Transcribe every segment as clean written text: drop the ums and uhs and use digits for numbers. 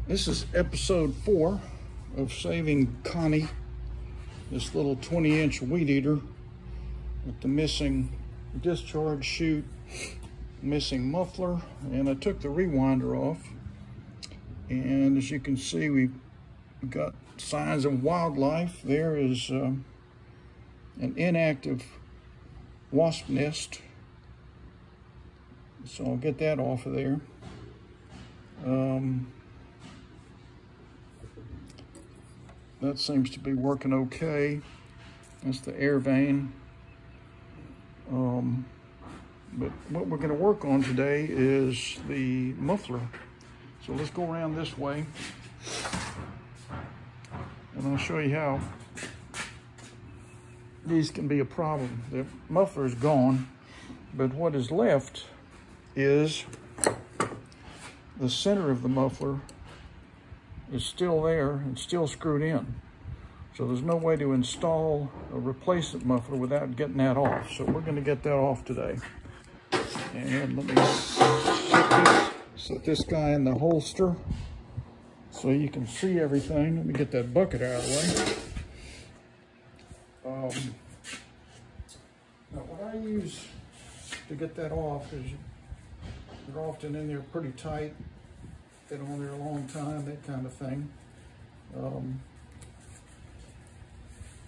This is episode 4 of saving Connie, this little 20-inch weed eater with the missing discharge chute, missing muffler, and I took the rewinder off. And as you can see, we've got signs of wildlife. There is an inactive wasp nest, so I'll get that off of there. That seems to be working okay. That's the air vane. But what we're going to work on today is the muffler. So let's go around this way, and I'll show you how these can be a problem. The muffler is gone, but what is left is the center of the muffler is still there and still screwed in. So there's no way to install a replacement muffler without getting that off. So we're going to get that off today. And let me set this guy in the holster so you can see everything. Let me get that bucket out of the way. Now what I use to get that off is they're often in there pretty tight. Been on there a long time, that kind of thing.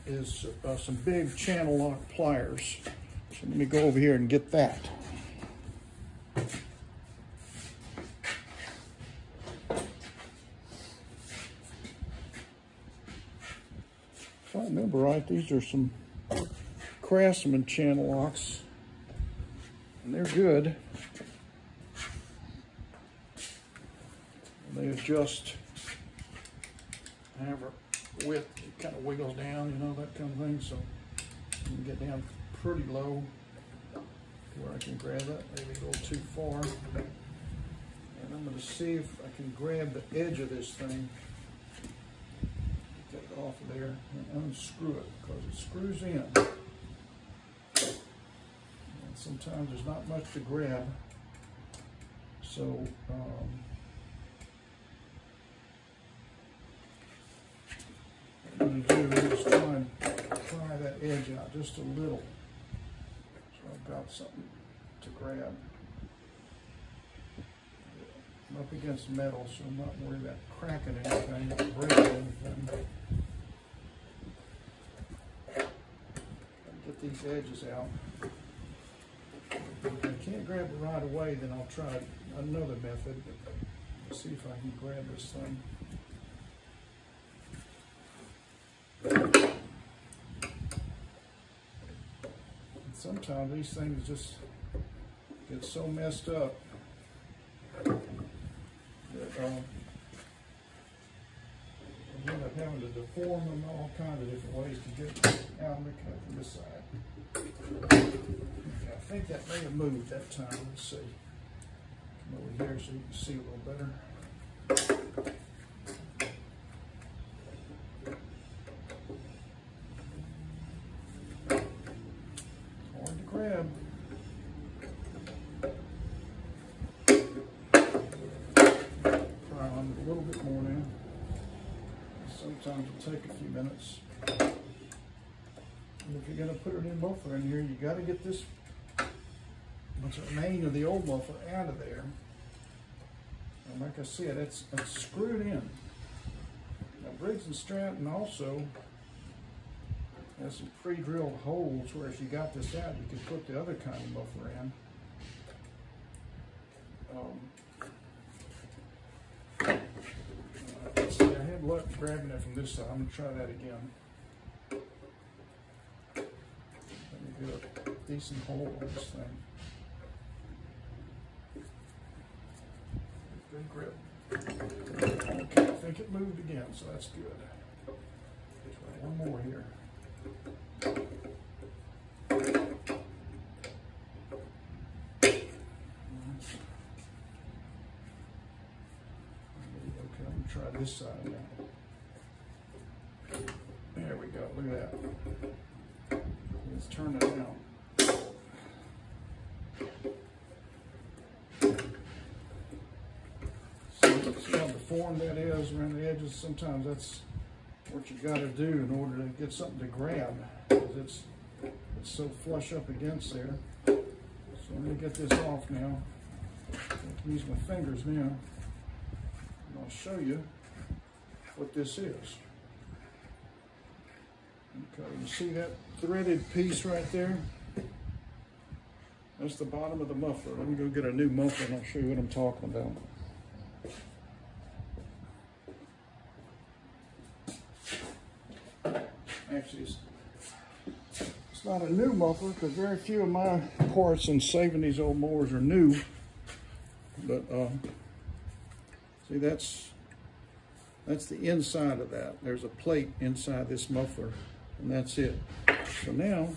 Is some big channel lock pliers. So let me go over here and get that. If I remember right, these are some Craftsman channel locks, and they're good. They adjust however width, it kind of wiggles down, you know, that kind of thing. So you can get down pretty low to where I can grab that, maybe a little too far. And I'm going to see if I can grab the edge of this thing, get it off of there, and unscrew it, because it screws in. And sometimes there's not much to grab. So what I'm going to do is try that edge out just a little. So I've got something to grab. I'm up against metal, so I'm not worried about cracking anything or breaking anything. Get these edges out. If I can't grab it right away, then I'll try another method. See if I can grab this thing. Sometimes these things just get so messed up that you end up having to deform them all kinds of different ways to get out and cut from this side. Okay, I think that may have moved that time. Let's see. Come over here so you can see a little better. Grab. Try on a little bit more now. Sometimes it'll take a few minutes. And if you're going to put a new muffler in here, you got to get this, what's remaining of the old muffler, out of there. And like I said, it's screwed in. Now Briggs & Stratton also has some pre-drilled holes where if you got this out, you could put the other kind of muffler in. Let's see, I had luck grabbing it from this side. I'm going to try that again. Let me get a decent hole on this thing. Good grip. Okay, I think it moved again, so that's good. Try one more here. Okay, I'm going to try this side now. There we go, look at that. Let's turn it out. So let's how deformed that is around the edges. Sometimes that's what you got to do in order to get something to grab, because it's so flush up against there. So let me get this off now. I can use my fingers now, and I'll show you what this is. Okay, you see that threaded piece right there? That's the bottom of the muffler. Let me go get a new muffler and I'll show you what I'm talking about. Actually, it's not a new muffler because very few of my parts in saving these old mowers are new. But see, that's the inside of that. There's a plate inside this muffler, and that's it. So now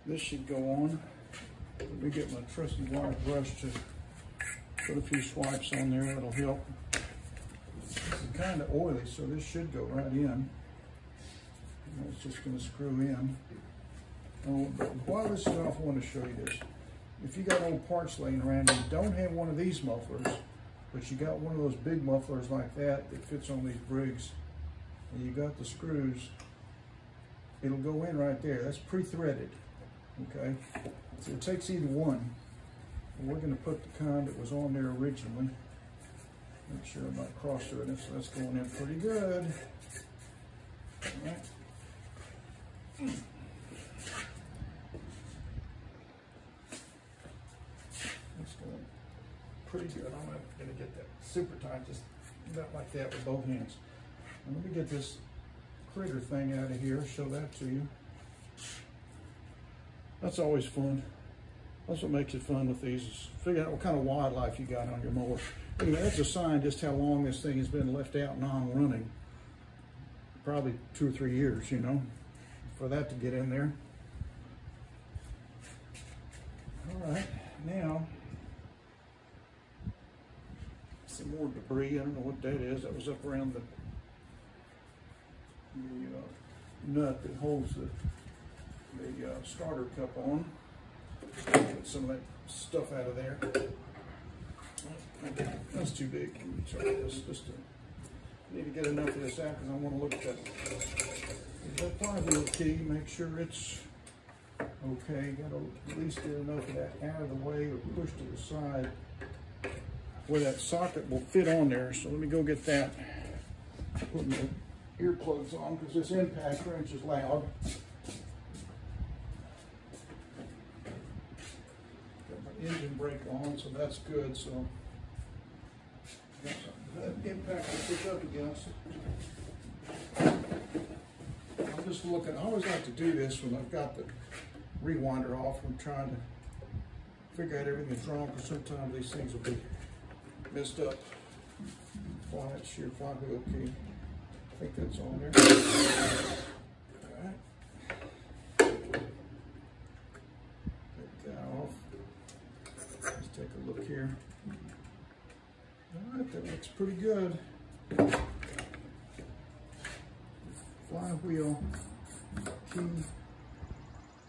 this should go on. Let me get my trusty wire brush to put a few swipes on there. That'll help. It's kind of oily, so this should go right in. It's just going to screw in. Oh, but while this is off, I want to show you this. If you got old parts laying around and you don't have one of these mufflers, but you got one of those big mufflers like that fits on these brigs, and you got the screws, it'll go in right there. That's pre-threaded, okay? So it takes either one. And we're going to put the kind that was on there originally. Make sure I'm not cross-threading it, so that's going in pretty good. All right. That's going pretty good. I'm not going to get that super tight, just about like that with both hands. And let me get this critter thing out of here, show that to you. That's always fun. That's what makes it fun with these, is figuring out what kind of wildlife you got on your mower. Anyway, that's a sign just how long this thing has been left out non-running. Probably 2 or 3 years, you know, for that to get in there. All right, now, some more debris. I don't know what that is. That was up around the nut that holds the starter cup on. Get some of that stuff out of there. That's too big. Let me try this. Need to get enough of this out because I want to look at that flywheel key, make sure it's okay. Got to at least get enough of that out of the way or push to the side where that socket will fit on there. So let me go get that. Put my earplugs on because this impact wrench is loud. Got my engine brake on, so that's good. So that impact will pick up against. I'm just looking. I always like to do this when I've got the rewinder off. I'm trying to figure out everything that's wrong because sometimes these things will be messed up. That sheared flywheel key. I think that's on there. All right. Take that off. Let's take a look here. All right, that looks pretty good. Flywheel key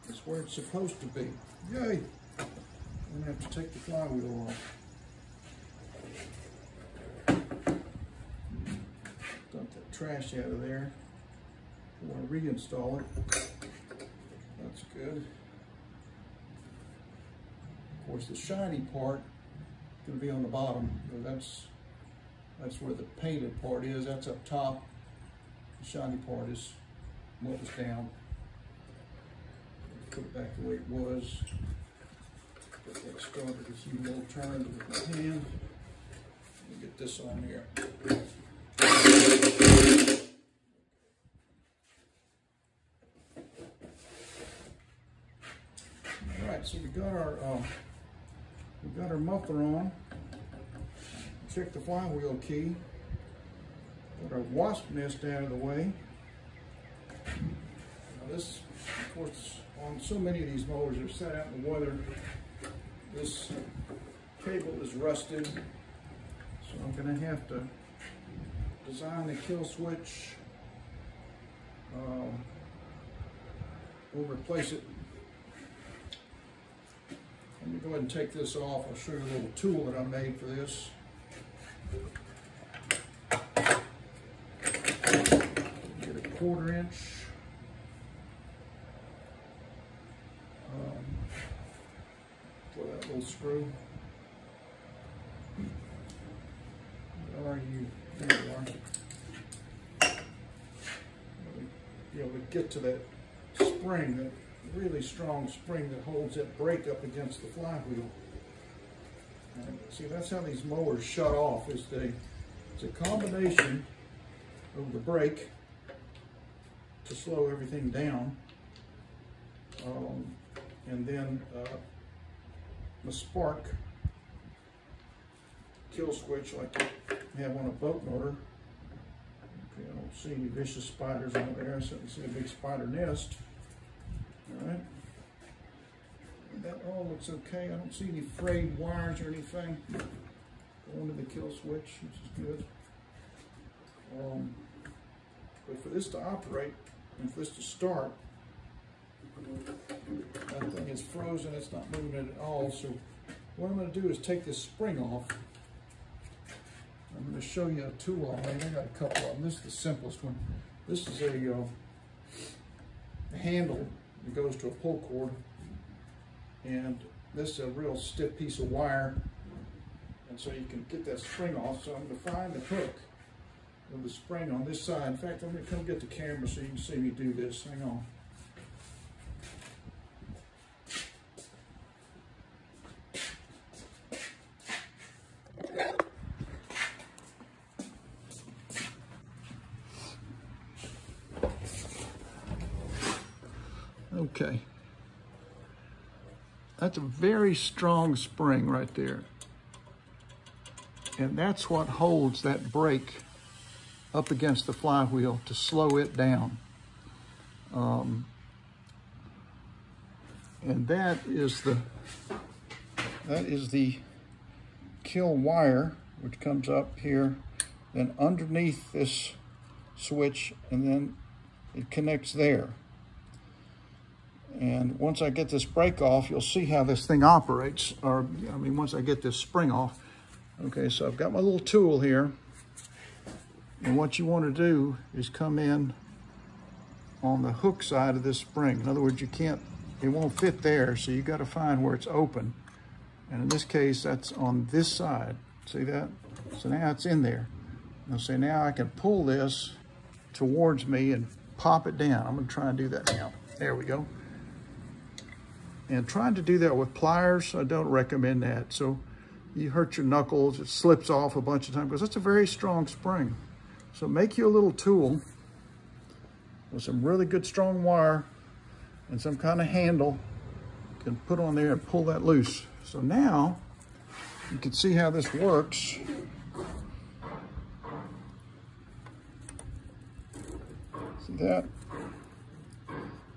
is where it's supposed to be. Yay! I'm gonna have to take the flywheel off. Dump that trash out of there. I want to reinstall it. That's good. Of course, the shiny part is going to be on the bottom. That's where the painted part is. That's up top. The shiny part is what was down. Put it back the way it was. Get that started a few more turns with my hand. Let me get this on here. All right, so we got our muffler on. Check the flywheel key. Got our wasp nest out of the way. Now this, of course, on so many of these mowers are set out in the weather. This cable is rusted, so I'm going to have to design the kill switch. We'll replace it. Let me go ahead and take this off. I'll show you a little tool that I made for this. 1/4 inch. For that little screw. Where are you? There you are. Be able to get to that spring, that really strong spring that holds that brake up against the flywheel. And see, that's how these mowers shut off. It's a combination of the brake to slow everything down, and then the spark kill switch like you have on a boat motor. Okay, I don't see any vicious spiders over there. I certainly see a big spider nest. All right. That all looks okay. I don't see any frayed wires or anything going to the kill switch, which is good. But for this to operate and for this to start, that thing is frozen. It's not moving at all. So what I'm going to do is take this spring off. I'm going to show you a tool I made. I got a couple of them. This is the simplest one. This is a handle that goes to a pull cord. And this is a real stiff piece of wire, and so you can get that spring off. So I'm going to find the hook of the spring on this side. In fact, I'm going to come get the camera so you can see me do this. Hang on. Okay. That's a very strong spring right there. And that's what holds that brake up against the flywheel to slow it down. And that is the kill wire, which comes up here, then underneath this switch, and then it connects there. And once I get this brake off, you'll see how this thing operates, or I mean, once I get this spring off. Okay, so I've got my little tool here, and what you want to do is come in on the hook side of this spring. In other words, it won't fit there, so you got to find where it's open. And in this case, that's on this side. See that? So now it's in there. Now say, now I can pull this towards me and pop it down. I'm going to try and do that now. There we go. And trying to do that with pliers, I don't recommend that. So you hurt your knuckles, it slips off a bunch of times because it's a very strong spring. So make you a little tool with some really good strong wire and some kind of handle you can put on there and pull that loose. So now you can see how this works. See that?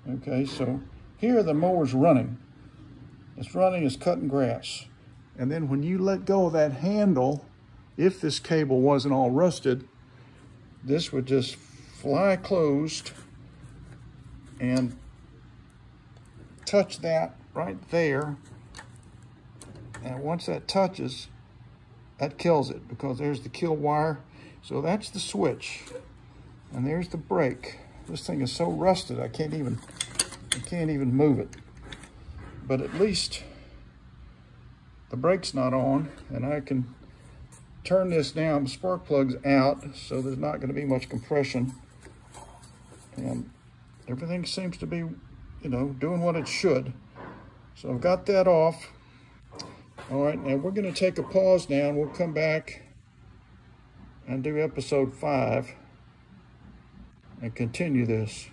Okay, so here the mower's running. It's running, it's cutting grass. And then when you let go of that handle, if this cable wasn't all rusted, this would just fly closed and touch that right there. And once that touches, that kills it because there's the kill wire. So that's the switch. And there's the brake. This thing is so rusted, I can't even move it. But at least the brake's not on, and I can turn this down. The spark plug's out, so there's not going to be much compression. And everything seems to be, you know, doing what it should. So I've got that off. All right, now we're going to take a pause now, and we'll come back and do episode 5 and continue this.